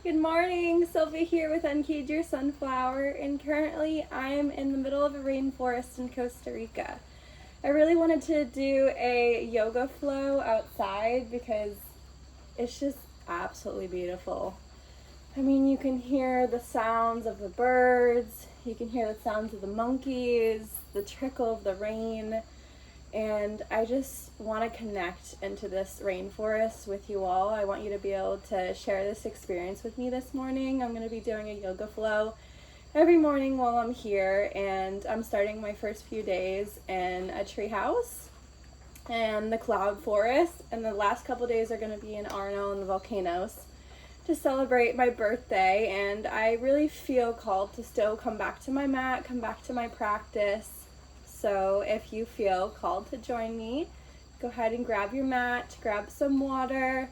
Good morning, Sylvia here with Uncage Your Sunflower, and currently I'm in the middle of a rainforest in Costa Rica. I really wanted to do a yoga flow outside because it's just absolutely beautiful. I mean, you can hear the sounds of the birds, you can hear the sounds of the monkeys, the trickle of the rain, and I just want to connect into this rainforest with you all. I want you to be able to share this experience with me this morning. I'm going to be doing a yoga flow every morning while I'm here, and I'm starting my first few days in a tree house and the cloud forest, and the last couple days are going to be in Arno and the volcanoes to celebrate my birthday. And I really feel called to still come back to my mat, come back to my practice. So if you feel called to join me, go ahead and grab your mat, grab some water,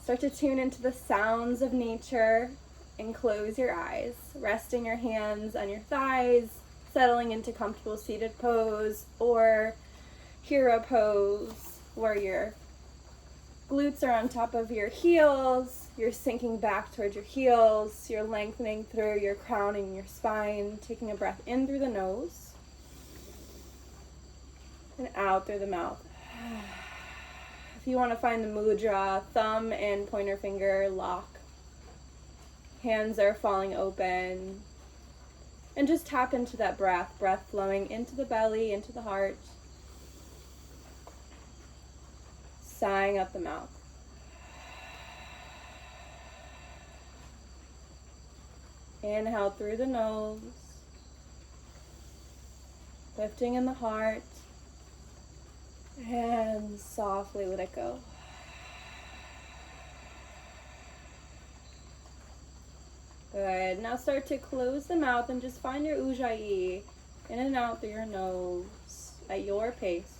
start to tune into the sounds of nature, and close your eyes, resting your hands on your thighs, settling into comfortable seated pose or hero pose, where your glutes are on top of your heels, you're sinking back towards your heels, you're lengthening through your crown and your spine, taking a breath in through the nose and out through the mouth. If you want to find the mudra, thumb and pointer finger lock. Hands are falling open. And just tap into that breath flowing into the belly, into the heart. Sighing up the mouth. Inhale through the nose. Lifting in the heart. And softly let it go. Good. Now start to close the mouth and just find your ujjayi in and out through your nose at your pace.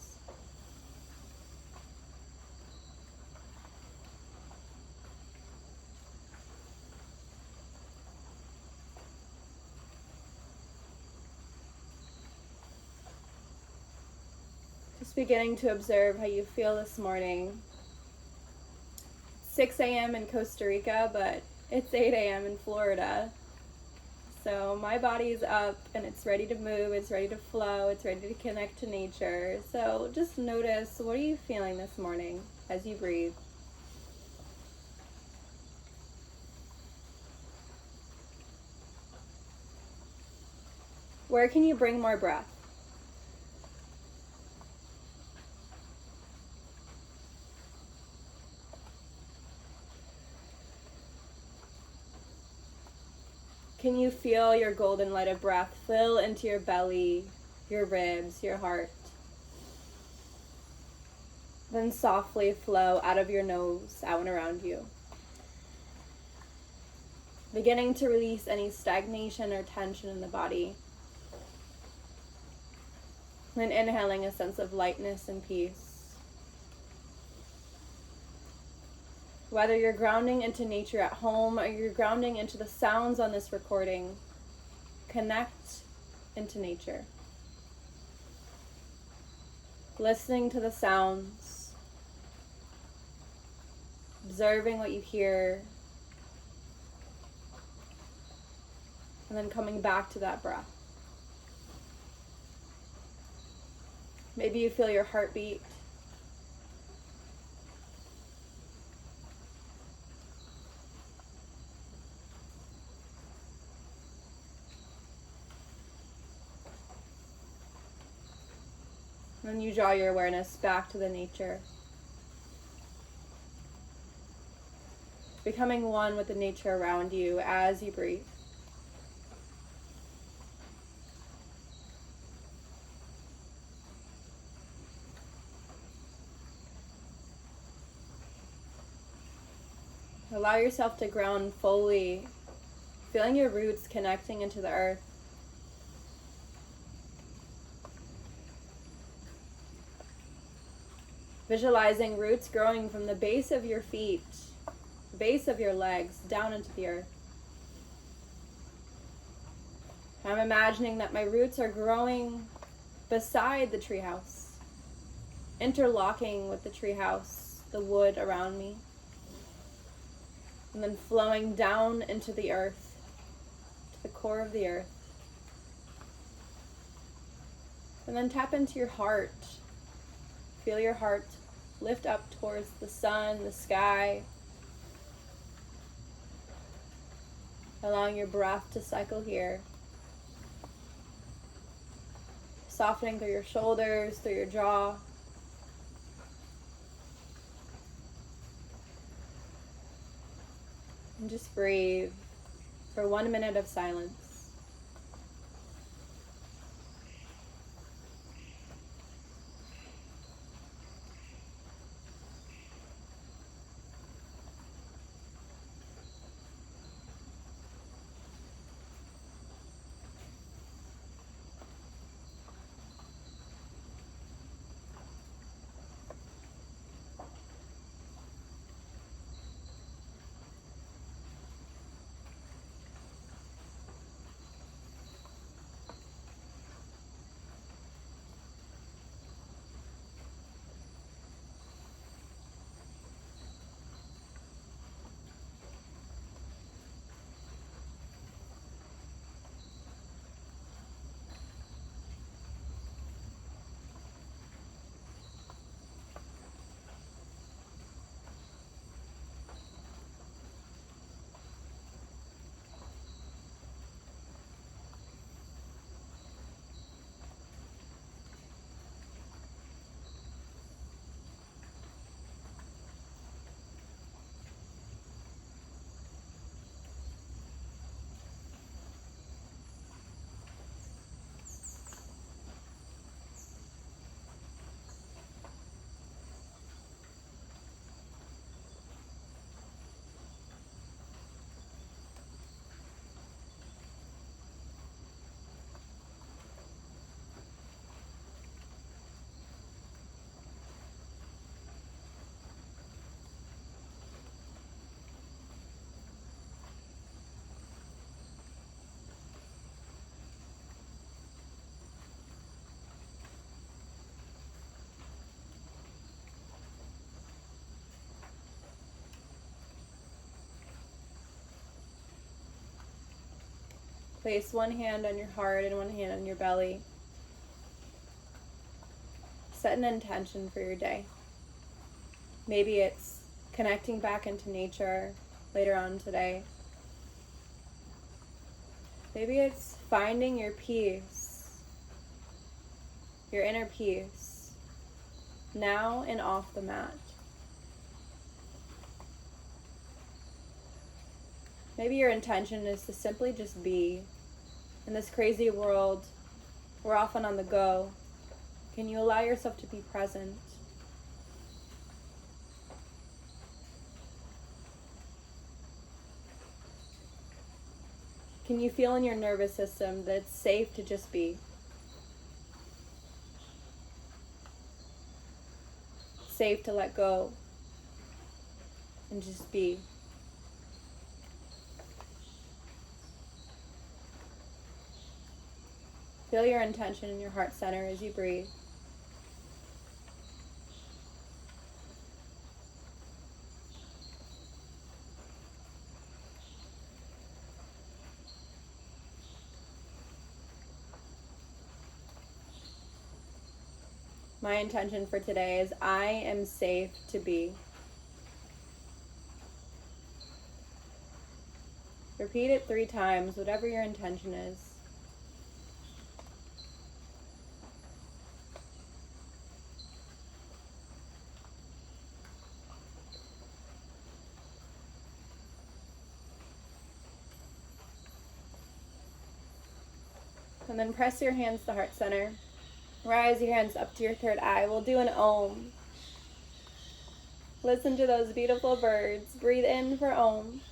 Just beginning to observe how you feel this morning. 6 a.m. in Costa Rica, but it's 8 a.m. in Florida. So my body's up and it's ready to move, it's ready to flow, it's ready to connect to nature. So just notice, what are you feeling this morning as you breathe? Where can you bring more breath? Can you feel your golden light of breath fill into your belly, your ribs, your heart? Then softly flow out of your nose, out and around you. Beginning to release any stagnation or tension in the body. Then inhaling a sense of lightness and peace. Whether you're grounding into nature at home or you're grounding into the sounds on this recording, connect into nature. Listening to the sounds, observing what you hear, and then coming back to that breath. Maybe you feel your heartbeat. Then you draw your awareness back to the nature. Becoming one with the nature around you as you breathe. Allow yourself to ground fully, feeling your roots connecting into the earth. Visualizing roots growing from the base of your feet, base of your legs, down into the earth. I'm imagining that my roots are growing beside the treehouse, interlocking with the treehouse, the wood around me. and then flowing down into the earth, to the core of the earth. And then tap into your heart. Feel your heart lift up towards the sun, the sky, allowing your breath to cycle here. Softening through your shoulders, through your jaw. And just breathe for 1 minute of silence. Place one hand on your heart and one hand on your belly. Set an intention for your day. Maybe it's connecting back into nature later on today. Maybe it's finding your peace, your inner peace, now and off the mat. Maybe your intention is to simply just be. In this crazy world, we're often on the go. Can you allow yourself to be present? Can you feel in your nervous system that it's safe to just be? Safe to let go and just be. Feel your intention in your heart center as you breathe. My intention for today is I am safe to be. Repeat it 3 times, whatever your intention is. And then press your hands to the heart center. Rise your hands up to your third eye. We'll do an Om. Listen to those beautiful birds. Breathe in for Om.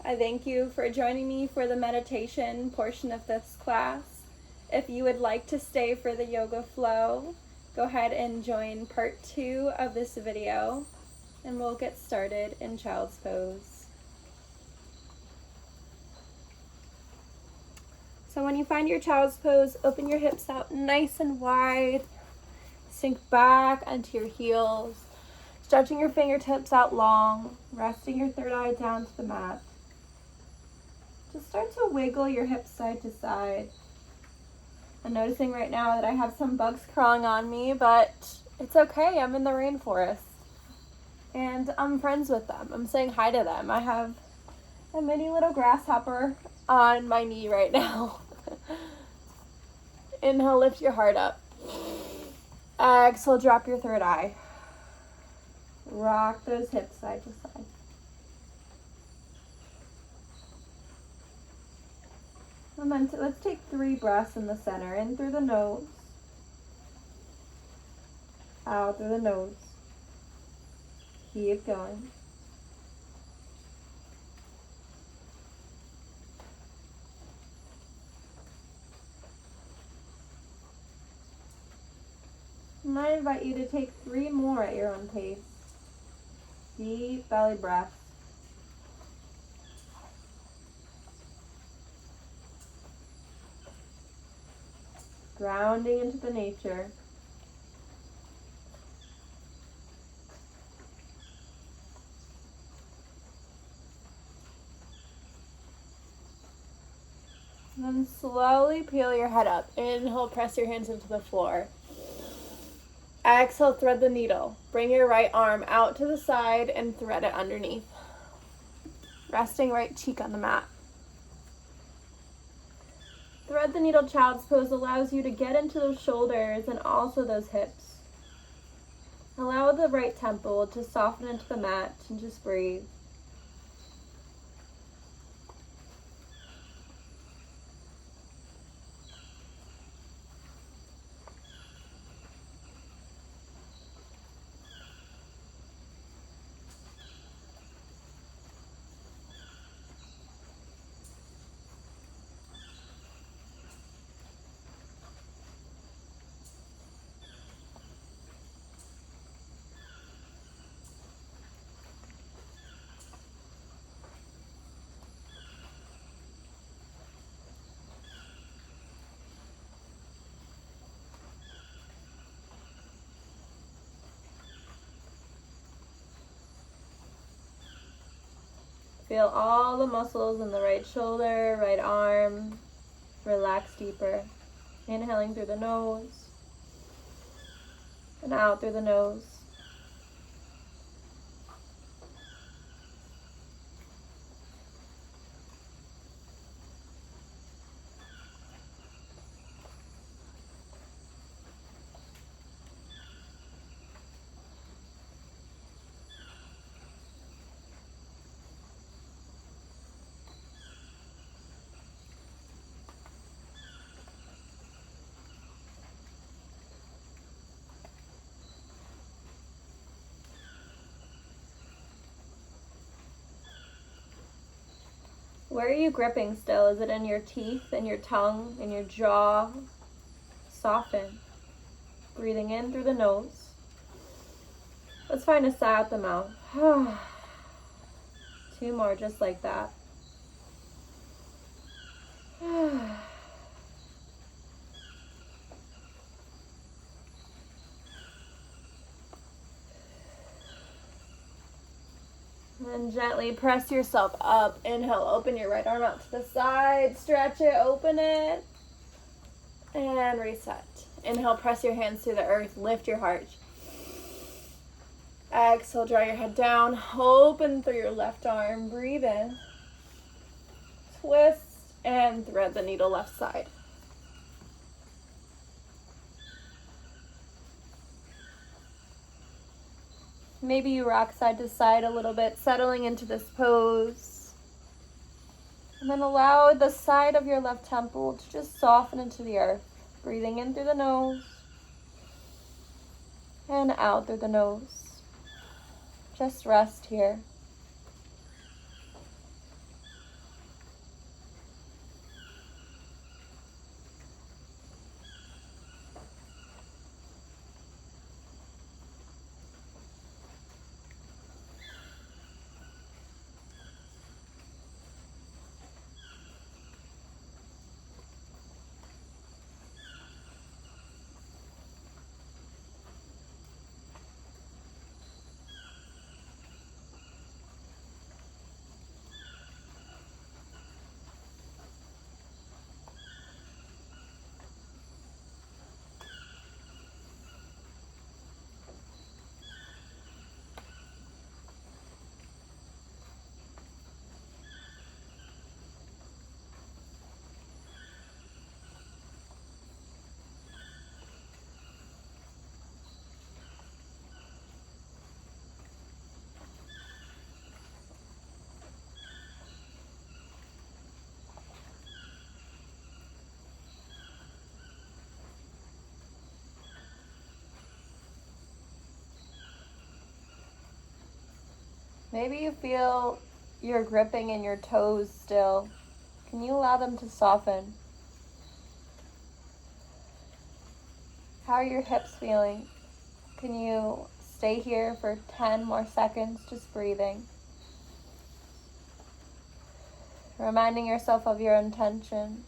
I thank you for joining me for the meditation portion of this class. If you would like to stay for the yoga flow, go ahead and join part 2 of this video. and we'll get started in child's pose. So when you find your child's pose, open your hips out nice and wide. Sink back onto your heels, stretching your fingertips out long, resting your third eye down to the mat. Just start to wiggle your hips side to side. I'm noticing right now that I have some bugs crawling on me, but it's okay. I'm in the rainforest and I'm friends with them. I'm saying hi to them. I have a mini little grasshopper on my knee right now. Inhale, lift your heart up. Exhale, drop your third eye. Rock those hips side to side. And then let's take 3 breaths in the center. In through the nose. Out through the nose. Keep going. And I invite you to take 3 more at your own pace. Deep belly breaths. Grounding into the nature. And then slowly peel your head up. Inhale, press your hands into the floor. Exhale, thread the needle. Bring your right arm out to the side and thread it underneath. Resting right cheek on the mat. Thread the needle child's pose allows you to get into those shoulders and also those hips. Allow the right temple to soften into the mat and just breathe. Feel all the muscles in the right shoulder, right arm. Relax deeper. Inhaling through the nose and out through the nose. Where are you gripping still? Is it in your teeth, in your tongue, in your jaw? Soften. Breathing in through the nose. Let's find a sigh out the mouth. 2 more just like that. And gently press yourself up. Inhale, open your right arm out to the side. Stretch it, open it. And reset. Inhale, press your hands to the earth. Lift your heart. Exhale, draw your head down. Open through your left arm. Breathe in. Twist and thread the needle left side. Maybe you rock side to side a little bit, settling into this pose. And then allow the side of your left temple to just soften into the earth. Breathing in through the nose and out through the nose. Just rest here. Maybe you feel you're gripping in your toes still. Can you allow them to soften? How are your hips feeling? Can you stay here for 10 more seconds, just breathing? Reminding yourself of your intention.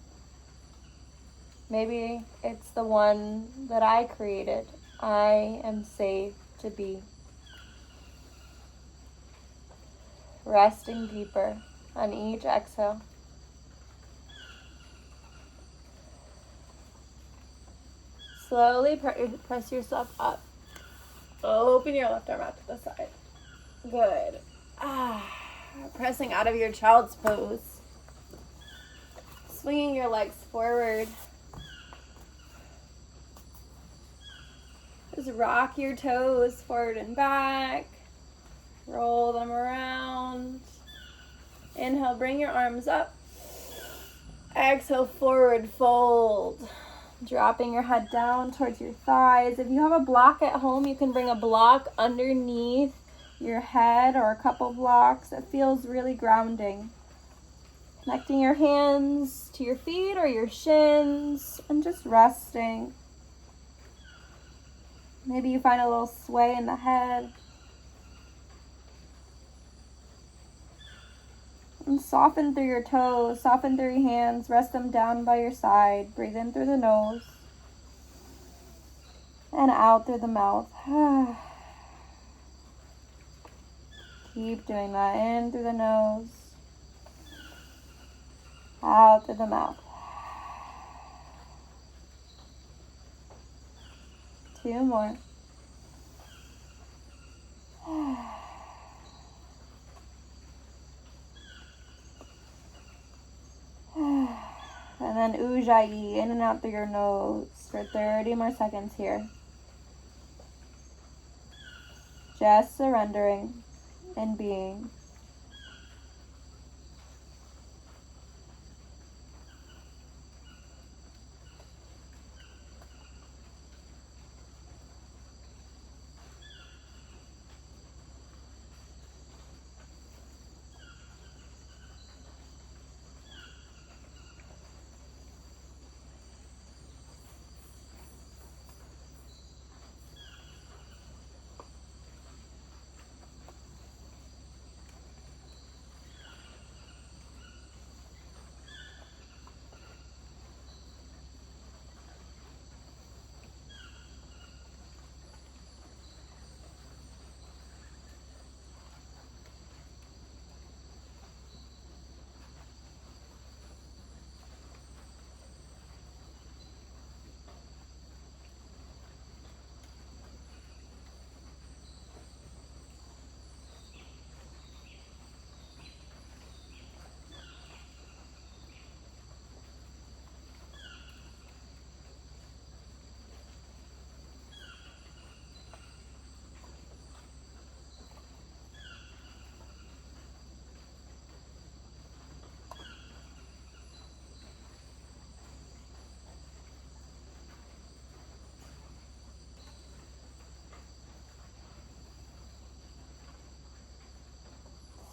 Maybe it's the one that I created. I am safe to be. Resting deeper on each exhale. Slowly press yourself up. Open your left arm out to the side. Good. Pressing out of your child's pose. Swinging your legs forward. Just rock your toes forward and back. Roll them around. Inhale, bring your arms up. Exhale, forward fold. Dropping your head down towards your thighs. If you have a block at home, you can bring a block underneath your head or a couple blocks. It feels really grounding. Connecting your hands to your feet or your shins and just resting. Maybe you find a little sway in the head. And soften through your toes, soften through your hands, rest them down by your side. Breathe in through the nose and out through the mouth. Keep doing that. In through the nose, out through the mouth. 2 more. And then Ujjayi, in and out through your nose for 30 more seconds here. Just surrendering and being.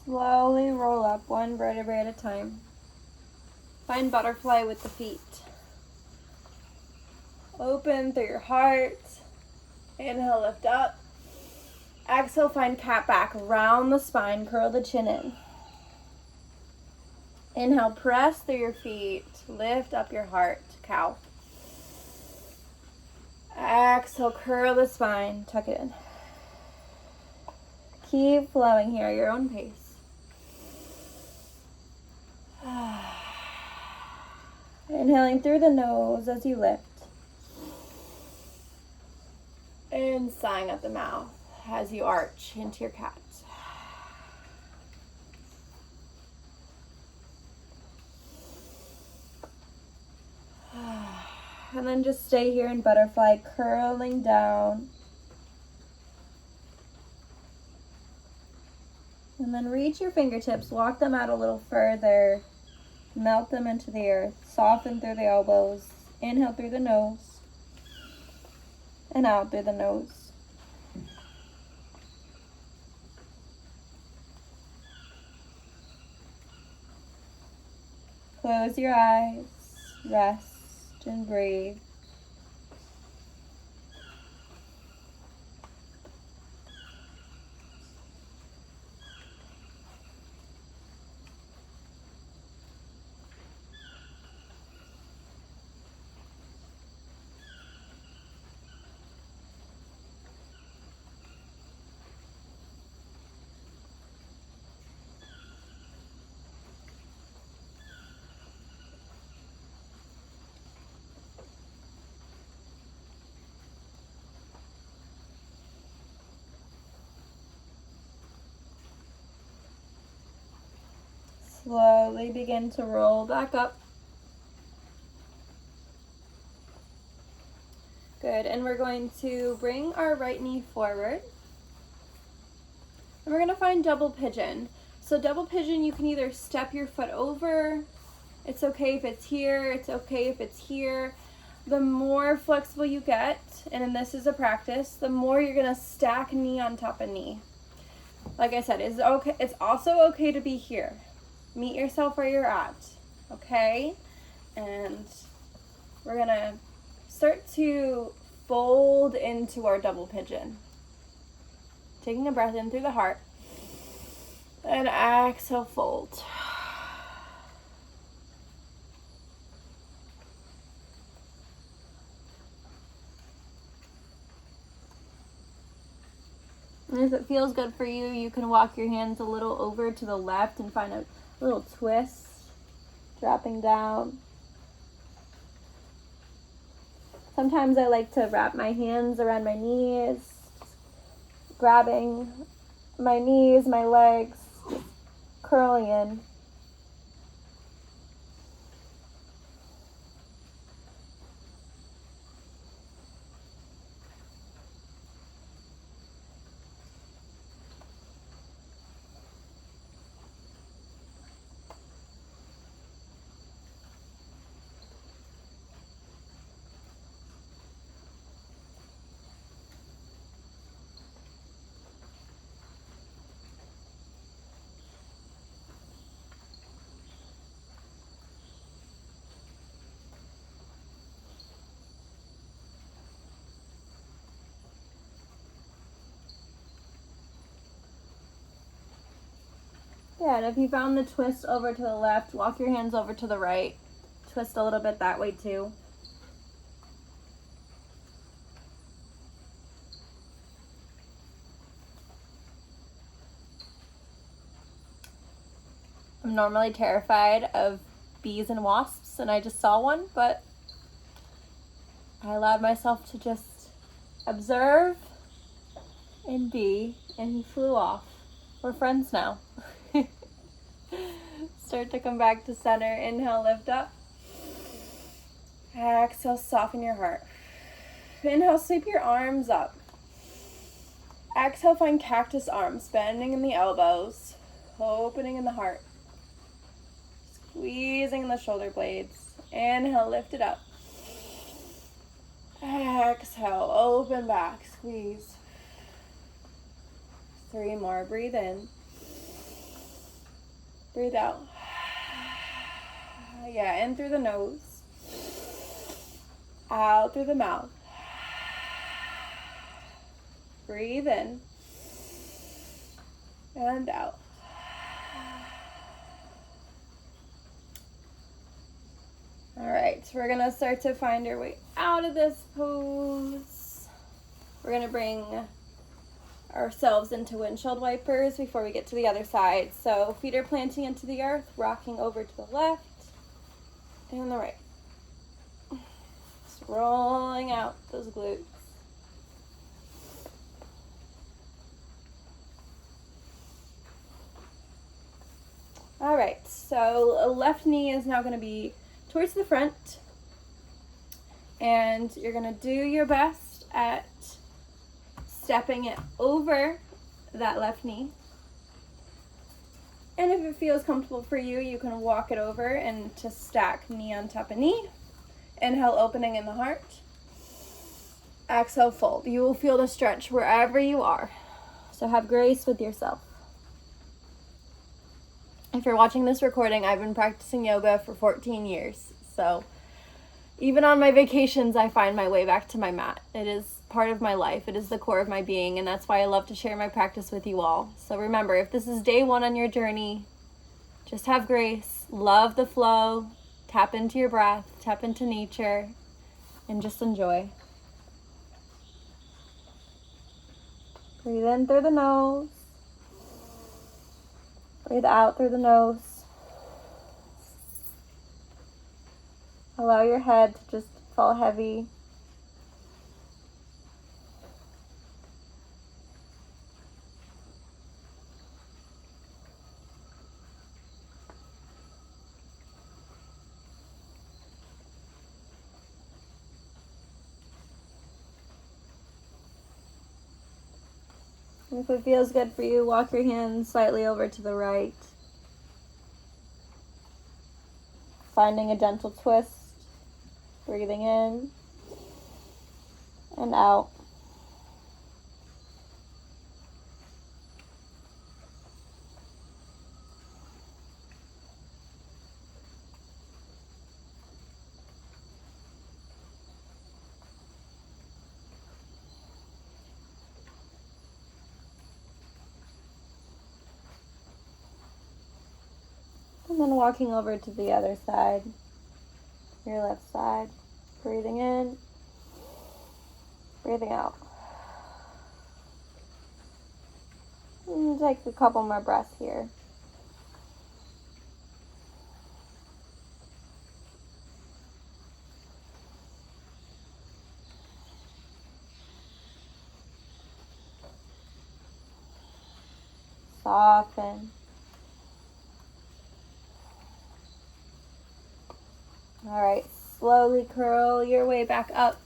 Slowly roll up 1 vertebrae at a time. Find butterfly with the feet. Open through your heart. Inhale, lift up. Exhale, find cat back. Round the spine, curl the chin in. Inhale, press through your feet. Lift up your heart, cow. Exhale, curl the spine, tuck it in. Keep flowing here, your own pace. Inhaling through the nose as you lift. And sighing at the mouth as you arch into your cat. And then just stay here in butterfly, curling down. And then reach your fingertips, walk them out a little further. Melt them into the earth. Soften through the elbows. Inhale through the nose. And out through the nose. Close your eyes, rest, and breathe. Slowly begin to roll back up. Good, and we're going to bring our right knee forward. And we're going to find double pigeon. So double pigeon, you can either step your foot over. It's okay if it's here. It's okay if it's here. The more flexible you get, and this is a practice, the more you're going to stack knee on top of knee. Like I said, it's okay. It's also okay to be here. Meet yourself where you're at, okay? And we're gonna start to fold into our double pigeon. Taking a breath in through the heart. And exhale, fold. And if it feels good for you, you can walk your hands a little over to the left and find a little twist, dropping down. Sometimes I like to wrap my hands around my knees, grabbing my knees, my legs, curling in. Yeah, and if you found the twist over to the left, walk your hands over to the right. Twist a little bit that way too. I'm normally terrified of bees and wasps, and I just saw one, but I allowed myself to just observe and be, and he flew off. We're friends now. Start to come back to center. Inhale, lift up. Exhale, soften your heart. Inhale, sweep your arms up. Exhale, find cactus arms, bending in the elbows, opening in the heart. Squeezing in the shoulder blades. Inhale, lift it up. Exhale, open back, squeeze. 3 more, breathe in. Breathe out. Yeah, in through the nose. Out through the mouth. Breathe in. And out. All right, so we're gonna start to find our way out of this pose. We're gonna bring ourselves into windshield wipers before we get to the other side. So feet are planting into the earth, rocking over to the left and the right. Just rolling out those glutes. All right, so left knee is now going to be towards the front, and you're going to do your best at stepping it over that left knee. And if it feels comfortable for you, you can walk it over and to stack knee on top of knee. Inhale, opening in the heart. Exhale, fold. You will feel the stretch wherever you are. So have grace with yourself. If you're watching this recording, I've been practicing yoga for 14 years. So even on my vacations, I find my way back to my mat. It is part of my life. It is the core of my being, and that's why I love to share my practice with you all. So remember, if this is day one on your journey, just have grace, love the flow, tap into your breath, tap into nature, and just enjoy. Breathe in through the nose. Breathe out through the nose. Allow your head to just fall heavy. And if it feels good for you, walk your hands slightly over to the right. Finding a gentle twist. Breathing in and out. And then walking over to the other side, your left side. Breathing in, breathing out. And take a couple more breaths here. Soften. All right, slowly curl your way back up.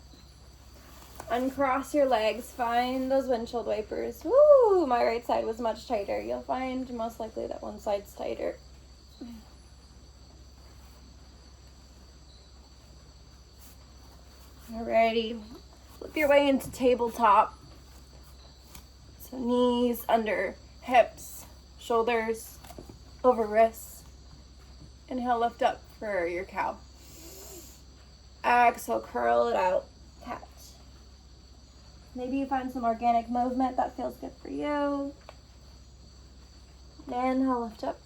Uncross your legs. Find those windshield wipers. Woo! My right side was much tighter. You'll find most likely that one side's tighter. Alrighty. Flip your way into tabletop. So knees under hips, shoulders over wrists. Inhale, lift up for your cow. Exhale, curl it out. Catch. Maybe you find some organic movement that feels good for you. Inhale, lift up.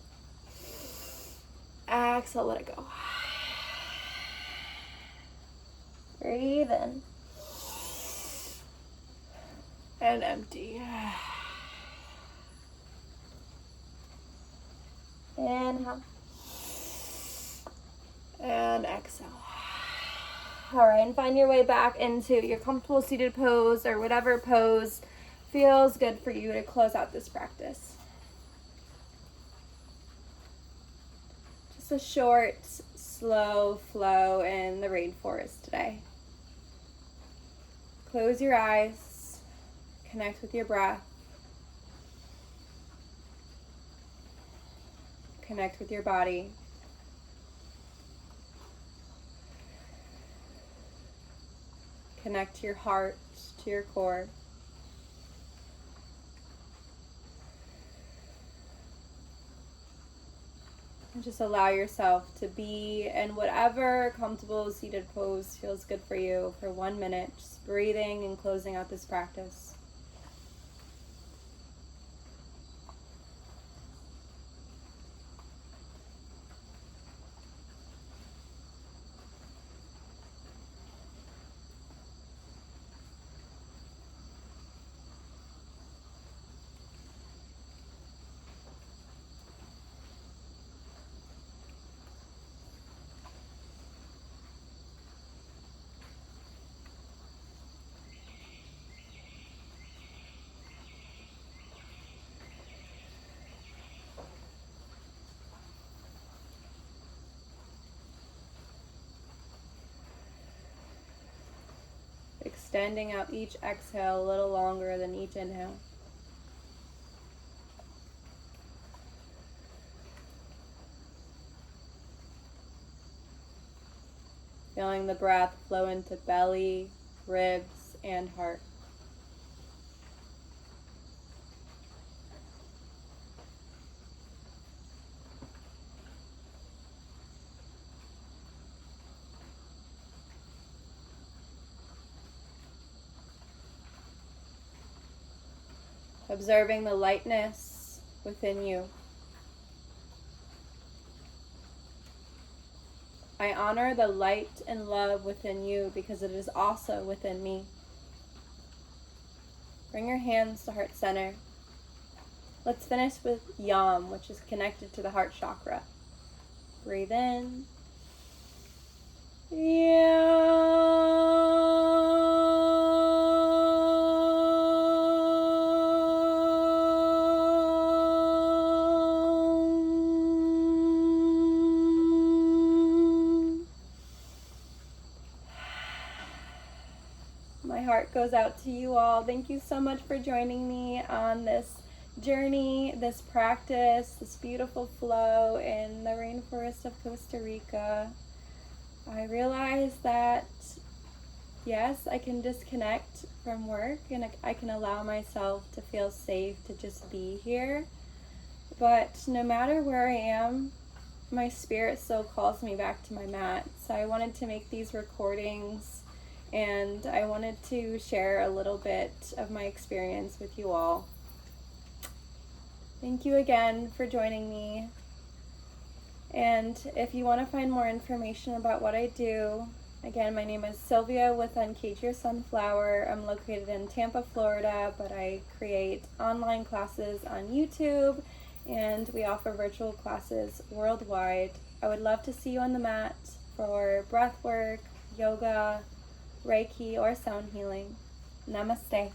Exhale, let it go. Breathe in. And empty. Inhale. And exhale. All right, and find your way back into your comfortable seated pose or whatever pose feels good for you to close out this practice. Just a short, slow flow in the rainforest today. Close your eyes, connect with your breath, connect with your body. Connect to your heart, to your core. And just allow yourself to be in whatever comfortable seated pose feels good for you for 1 minute. Just breathing and closing out this practice. Extending out each exhale a little longer than each inhale. Feeling the breath flow into belly, ribs, and heart. observing the lightness within you. I honor the light and love within you because it is also within me. Bring your hands to heart center. Let's finish with Yam, which is connected to the heart chakra. Breathe in. My heart goes out to you all. Thank you so much for joining me on this journey, this practice, this beautiful flow in the rainforest of Costa Rica. I realize that, yes, I can disconnect from work and I can allow myself to feel safe to just be here. But no matter where I am, my spirit still calls me back to my mat. So I wanted to make these recordings and I wanted to share a little bit of my experience with you all. Thank you again for joining me. And if you want to find more information about what I do, again, my name is Sylvia with Uncage Your Sunflower. I'm located in Tampa, Florida, but I create online classes on YouTube and we offer virtual classes worldwide. I would love to see you on the mat for breathwork, yoga, reiki, or sound healing. Namaste.